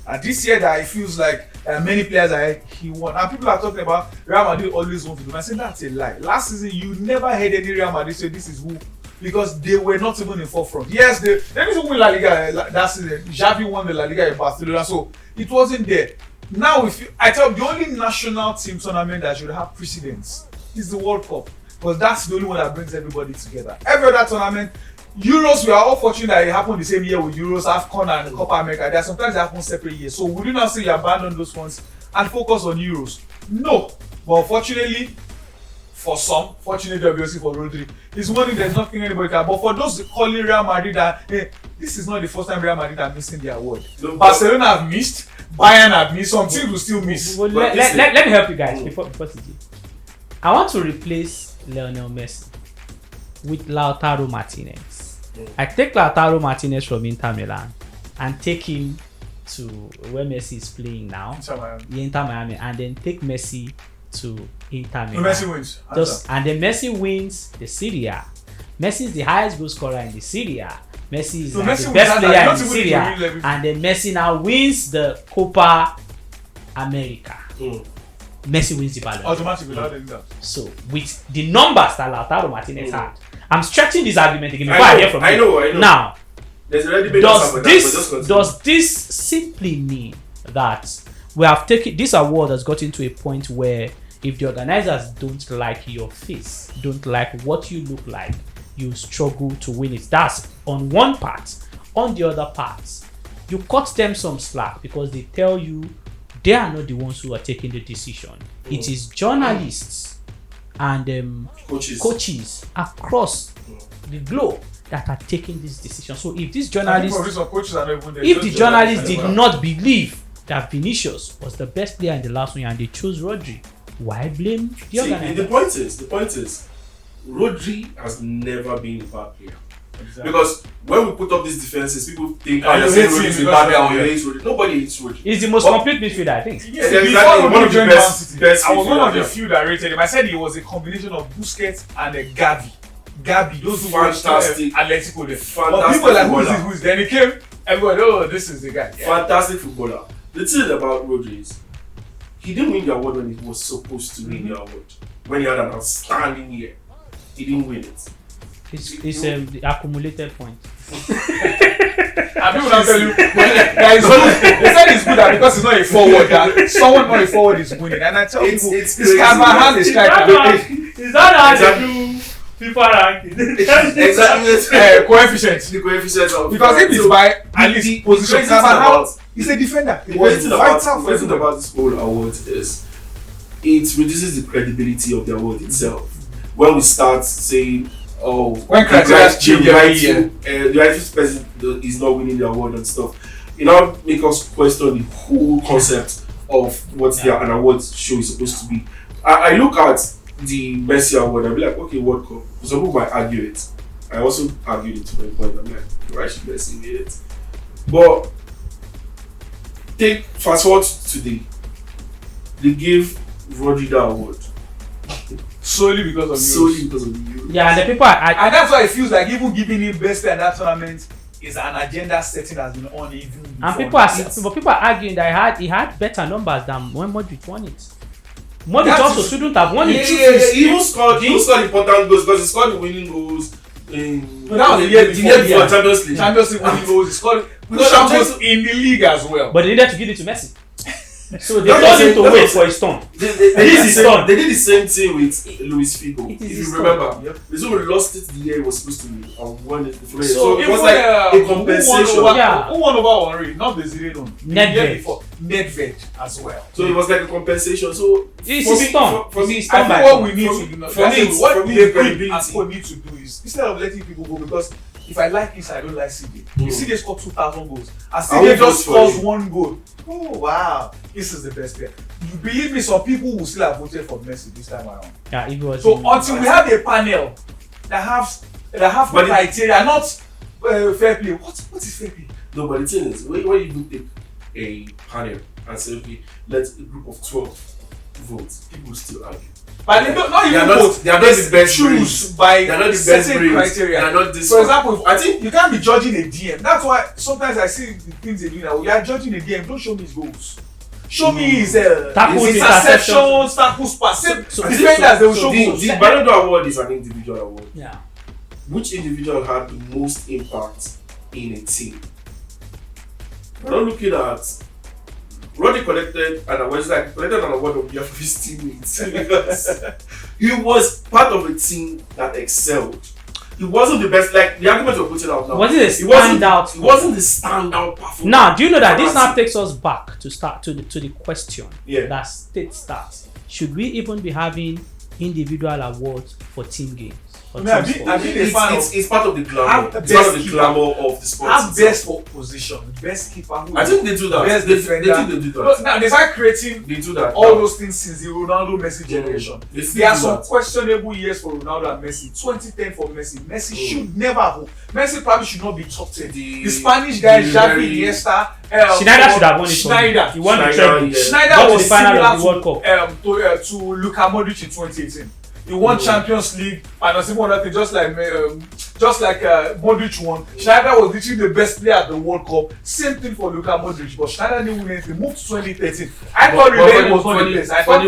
And this year that it feels like many players are he won. And people are talking about Real Madrid always won to do. I say that's a lie. Last season you never heard any Real Madrid say this is who, because they were not even in forefront. Yes, they didn't win La Liga that season. Xavi won the La Liga in Barcelona, so it wasn't there. Now I tell you, the only national team tournament that should have precedence is the World Cup, because that's the only one that brings everybody together. Every other tournament, Euros, we are all fortunate that it happened the same year with Euros, AFCON and Copa America. There are sometimes it happens separate years. So would you not say you abandon those ones and focus on Euros? No. But unfortunately, for some, fortunately obviously for Rodri, he's winning, there's nothing anybody can. But for those calling Real Madrid that, hey, this is not the first time Real Madrid are missing their award. No, Barcelona have missed, Bayern have missed, some teams will still miss. Well, let me help you guys before CJ. I want to replace Lionel Messi with Lautaro Martinez. I take Lautaro Martinez from Inter Milan and take him to where Messi is playing now, Inter Miami, and then take Messi to Inter Milan. Messi wins. And then Messi wins the Serie A. Messi is the highest goal scorer in the Serie A. Messi is So like Messi the wins best that, player in not the even Serie the A. real level. And then Messi now wins the Copa America. Messi wins the Ballon d'Or. Automatically without any doubt. So with the numbers that Lautaro Martinez had, I'm stretching this argument again before I hear from you. I know. Now, There's already been answer for that, but just continue. does this simply mean that we have taken this award has gotten to a point where if the organizers don't like your face, don't like what you look like, you struggle to win it? That's on one part. On the other part, you cut them some slack because they tell you they are not the ones who are taking the decision. It is journalists and coaches across the globe that are taking this decision. So if these journalists, if the journalists did not believe that Vinicius was the best player in the last one and they chose Rodri, why blame the organizer? The point is, Rodri has never been a bad player. Exactly. Because when we put up these defenses, people think, You you're saying hate him Rodri's a because bad guy or of- you hate Rodri. Nobody hates Rodri. He's the most complete midfielder, I think. Yeah, exactly. before One of the joined best- Man City, best I was one of the midfielders, few that rated him. I said he was a combination of Busquets and Gavi. Gavi, those who watched Fantastic. Atletico. But Fantastic people like, footballer. who's this? Then he came, everybody, oh, this is the guy. Yeah. Fantastic footballer. The thing about Rodri is, he didn't win the award when he was supposed to win the award. When he had an outstanding year, he didn't win it. It's the accumulated point. And people now tell you, that is good. They said it's good that because it's not a forward, that someone not a forward is winning. And I tell people, it's Carvajal is striker. Is that how they do FIFA ranking? Exactly. Coefficient. The coefficients of Because if it's by at least position, crazy thing Carvajal about- is a defender. He The was thing vital about, for the thing them. about this whole award is it reduces the credibility of the award itself. When we start saying, oh, When criteria change every year. The rightful person is not winning the award and stuff, it now make us question the whole concept of what an award show is supposed to be. I look at the Messi award, I'll be like, okay, World Cup. Some people might argue it. I also argued it to my point. I'm like, why should Messi win it? But take fast forward to today. They gave Rodri the award Solely because of solely you. because of the Euros. Yeah, and the people are. And that's why it feels like even giving him best player in that tournament is an agenda setting that's been on even before. And people are arguing that he had better numbers than when Modric won it. Modric That also is- shouldn't have won it. He even scored important goals because he scored the winning goals in No, that was the year before, before Champions League. Champions League winning goals. He scored Because Champions I'm in the league as well. But they needed to give it to Messi. So they That's told what him I'm to saying. wait for his turn. They did the same thing with Luis Figo. It is If his you turn. remember, Yep. the Zuma lost it the year he was supposed to win and won it. So So it even, was like a compensation. Yeah. Who won over Henry? Not the Zidane one. The Nedved. year before. Nedved as well. So it was like a compensation. So It's for his me- turn. for me, It's his I turn think by what turn. we need For- to do now, for me, it's- what for me, the credibility. and co need to do is instead of letting people go, because if I like this, I don't like CJ. If CJ scored 2,000 goals and I will CJ vote just for scores him. 1 goal, oh wow, this is the best player. You believe me? Some people will still have voted for Messi this time around. Yeah, if it was So until we have a panel that have But criteria, not fair play. What is fair play? No, but the thing is, when you even take a panel and say, okay, let a group of 12 vote, people will still argue. But they don't not They even are not- vote. they are not the best choose brains. by They are not the best certain brains. criteria. They are not this For one. example, I think you can't be judging a DM. That's why sometimes I see the things they do now. You are judging a DM. Don't show me his goals. Show me his Tackles, his interceptions. interceptions, tackles, pass. So- Defenders, they will show the goals. Ballon d'Or award is an individual award. Yeah. Which individual had the most impact in a team? We're not looking at Rodri collected an award on behalf of his teammates because he was part of a team that excelled. He wasn't the best, like the argument you're putting out now. Was it a He wasn't- standout? He wasn't the standout performer. Now, do you know that this now Fantastic. takes us back to the question Yeah. that starts? Should we even be having individual awards for team games? Or I mean, team sports? I mean, a fan of- It's part of the glamour. Have It's part of best the keeper. glamour of the sport. Have itself. best for position, best keeper. Who I think they do that. best They defender. think they do But that. now they start creating They do that. all those things since the Ronaldo Messi generation. They still There are do some that. questionable years for Ronaldo and Messi. 2010 for Messi. Messi should never have. Messi probably should not be top 10. The Spanish guys, the Xavi, very- Iniesta, Schneider should have won it. Schneider. He won the Schneider, treble. yeah. Schneider Got to was the final similar of the World Cup. to Luka Modric in 2018. He won Champions League and was even one other thing, just like Modric won. Schneider was literally the best player at the World Cup. Same thing for Luka Modric, but Schneider didn't win anything. Moved to 2013. I thought Ribery was not the best. I thought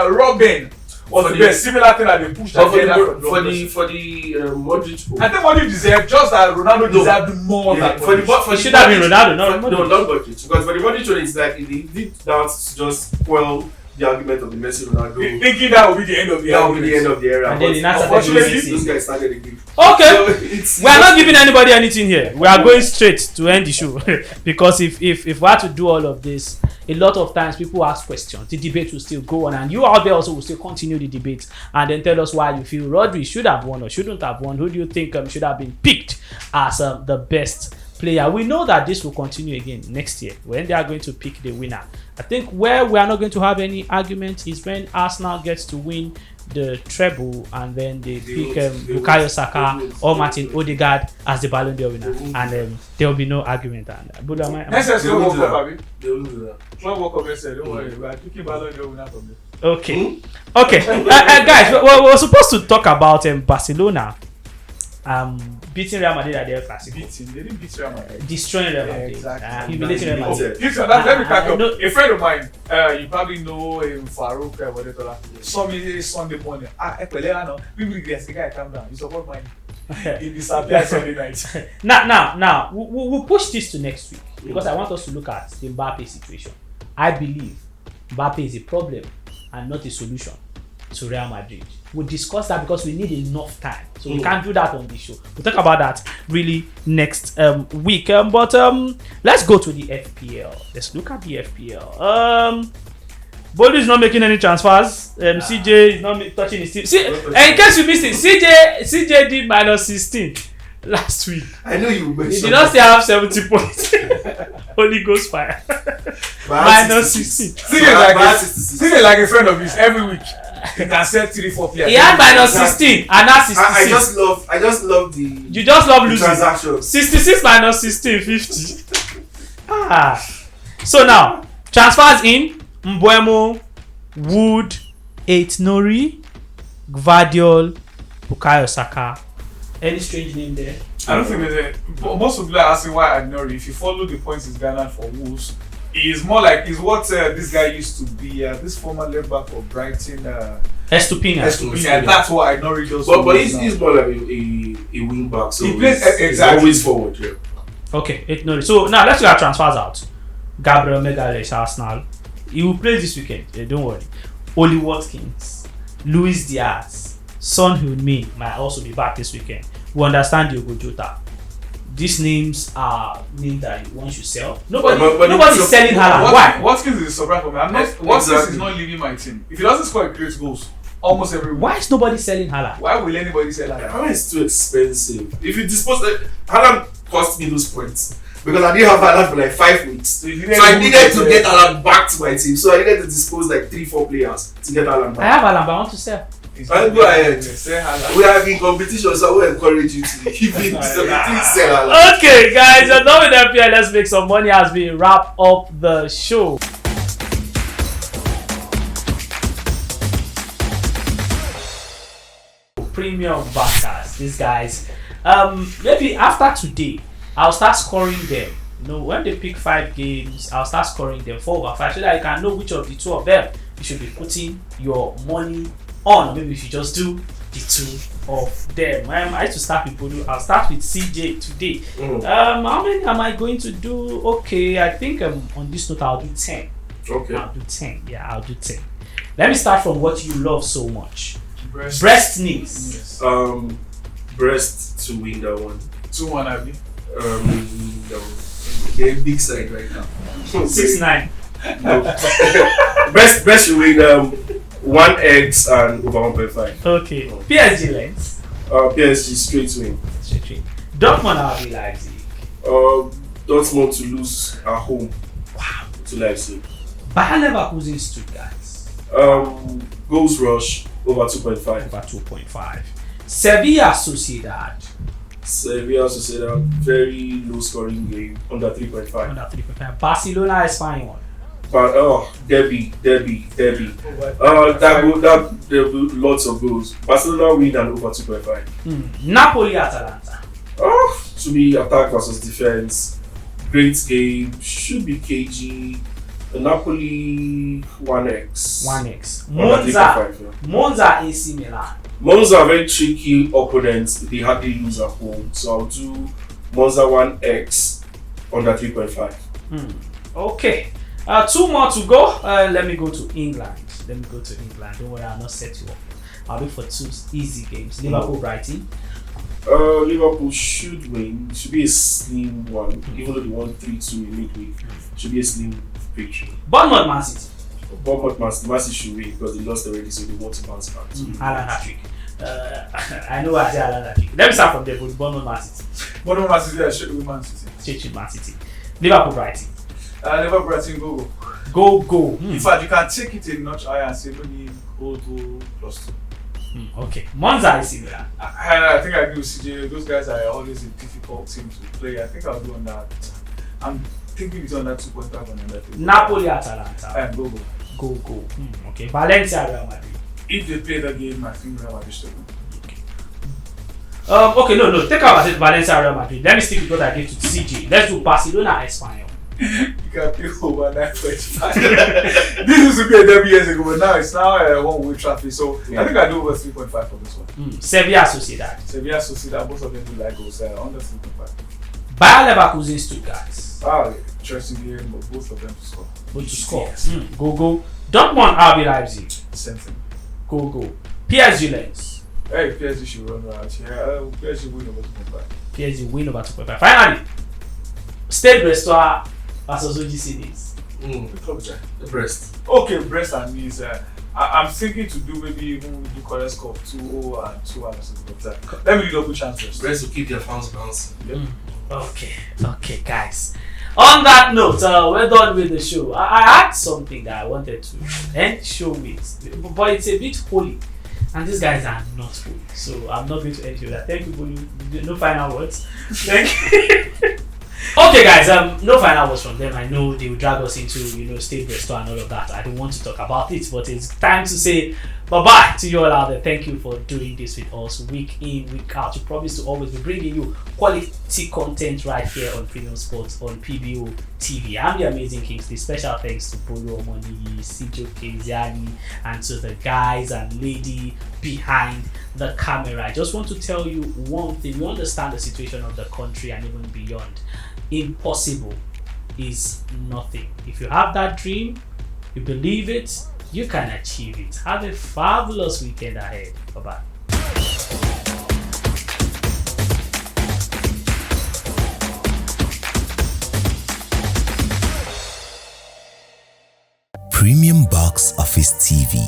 Robin was the best. Similar thing that they pushed But for agenda from the Modric, I think Modric deserved just that Ronaldo deserved more yeah, than for the Modric. It should have been Ronaldo, not no, Modric. not Modric. Because for the Modric one, it's like he did that to just quell the argument of the Messi Ronaldo. Thinking that would be the end of the That would be the end argument. of the era. And then But he now started unfortunately, doing those it. guys started again. Okay. So it's We are not giving anybody anything here. We are going straight to end the show because if we had to do all of this, a lot of times people ask questions. The debate will still go on, and you out there also will still continue the debate and then tell us why you feel Rodri should have won or shouldn't have won. Who do you think should have been picked as the best player. We know that this will continue again next year when they are going to pick the winner. I think where we are not going to have any argument is when Arsenal gets to win the treble and then they pick Bukayo Saka or Martin Odegaard as the Ballon d'Or winner, and there will be no argument. And but Next year, Club World Cup, Abi. They will lose that. Club World Cup, don't worry. We are picking Ballon d'Or winner from there. Okay, guys, we're supposed to talk about Barcelona beating Real Madrid at their Clasico. They didn't beat Real Madrid. Destroying Real Madrid. Exactly. Humiliating Real Madrid. Listen, let me back up. A friend of mine, you probably know him, Farouk, whatever. Saw me Sunday morning. We regress. The guy, calm down. You support mine. He disappeared Sunday night. Now, we'll push this to next week because I want us to look at the Mbappe situation. I believe Mbappe is a problem and not a solution to Real Madrid. We'll discuss that because we need enough time, so we can't do that on this show. We'll talk about that really next week. But let's go to the FPL. Let's look at the FPL. Bolu is not making any transfers. CJ is not touching his team. In case you missed it, CJ did -16 last week. I know you mentioned. He did not still have 70 points. Holy Ghost fire. -16. CJ like a friend of his every week. He can set 3-4 players. He had -16 and now 66. I just love the. You just love losing. Transactions. 66 -16, 50. So now transfers in Mbuemo, Wood, Nori, Gvardiol, Bukayo Saka. Any strange name there? I don't think there's a. Most people are asking why Nori. If you follow the points he's garnered for Wolves, he's more like what this guy used to be. This former left back for Brighton. Estupinha. And that's why Nori does. But he's more like a wing back. So he plays exactly. He's always forward. Yeah. Okay, Nori. So now let's look at transfers out. Gabriel Magalhaes, Arsenal. He will play this weekend. Don't worry. Oli Watkins, Luis Diaz, Son Heung-min might also be back this weekend. We understand Diogo Jota. These names are names that one should sell. Nobody's selling Haaland. Why? Watkins is a surprise for me. Watkins is not leaving my team. If he doesn't score, he creates goals almost every week. Why is nobody selling Haaland? Why will anybody sell Haaland? Haaland is too expensive. If you dispose Haaland cost me those points. Because I didn't have Haaland for like 5 weeks. So I needed to get Haaland back to my team. So I needed to dispose like 3-4 players to get Haaland back. I have Haaland, but I want to sell. Go ahead. We are in competition, so I will encourage you to keep it. Sell Haaland. Okay, guys, you're done with FPL. Let's make some money as we wrap up the show. Premium backers, these guys. Maybe after today, I'll start scoring them. When they pick 5 games, I'll start scoring them 4/5 so that you can know which of the 2 of them you should be putting your money on. Maybe if you just do the 2 of them. I used to start with Bolu. I'll start with CJ today. How many am I going to do? Okay, I think on this note I'll do 10. Okay. I'll do 10. Yeah, I'll do 10. Let me start from what you love so much. Breast knees. Yes. Breast to win that one. 2-1, Abi. They're big side right now. 6-9. No. Best to win 1x and over 1.5. Okay. PSG lens. PSG straight win. Dortmund RB Leipzig. Dortmund to lose at home. Wow. To Leipzig. Bayer Leverkusen Stuttgart. Goals rush over 2.5. Over 2.5. Sevilla Sociedad. Sevilla Sociedad, very low scoring game, under 3.5. Under 3.5. Barcelona Espanyol. But Derby. There will be lots of goals. Barcelona win and over 2.5. Napoli Atalanta. To be attack versus defense. Great game, should be KG. Napoli 1x. 1x. Monza AC Milan. Monza are very tricky opponents. They hardly lose at home. So I'll do Monza 1x under 3.5. Okay. 2 more to go. Let me go to England. Don't worry, I'll not set you up. I'll look for 2 easy games. Liverpool Brighton. Liverpool should win. It should be a slim one. Even though they won 3-2 in midweek. It should be a slim victory. Bournemouth Man City. Bournemouth Man City should win because they lost already, so they want to bounce back. Haaland hat-trick. I know I say I like that. Let me start from there. But Bournemouth, Man City. Bournemouth Man City, straight with Man City. Straight with Man City. Liverpool, Brighton. Liverpool, Brighton, go. Go. In fact, you can take it a notch higher and say maybe go to +2. Okay. Monza is similar. I think I agree with CJ. Those guys are always a difficult team to play. I think I'll do on that. I'm thinking it's on that 2.5 and on that. Napoli, Atalanta. And go. Go. Okay. Valencia, Real Madrid. If they play the game, I think Real Madrid should win. Okay, no. Take out Valencia, Real Madrid. Let me stick with what I gave to CJ. Let's do Barcelona, Espanyol. You can play over 9.5. This used to be a derby years ago, but now it's a one-way traffic. So I think I do over 3.5 for this one. Sevilla, Sociedad. Sevilla, Sociedad, both of them do like goals under 3.5. Bayer Leverkusen, Stuttgart. Interesting game, but both of them to score. Both to score. Go. Dortmund, RB Leipzig. Same thing. Go. PSG, Lens. Hey, PSG should run right here. PSG win over 2.5. PSG win over 2.5. Finally, Stade Brestois versus OGC. The Brest. Okay, Brest and Nice. I'm thinking to do maybe even do correct score of 2-0 and 2-1. But let me do double chance first. Brest will keep their fans bouncing. Yep. Okay, guys. On that note, we're done with the show. I had something that I wanted to end show with, but it's a bit holy, and these guys are not holy, so I'm not going to end with that. Thank you, Bolu. No final words. Thank you. Okay, guys. No final words from them. I know they will drag us into Stade Brestois and all of that. I don't want to talk about it, but it's time to say bye-bye to you all out there. Thank you for doing this with us week in, week out. We promise to always be bringing you quality content right here on Premium Sports on PBO TV. I'm the Amazing Kingsley. Special thanks to Bolu Omonigi, Sijo Keziani, and to the guys and lady behind the camera. I just want to tell you one thing. We understand the situation of the country and even beyond. Impossible is nothing. If you have that dream, you believe it, you can achieve it. Have a fabulous weekend ahead. Bye-bye. Premium Box Office TV.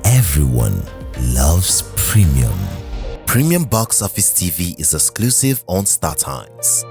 Everyone loves premium. Premium Box Office TV is exclusive on StarTimes.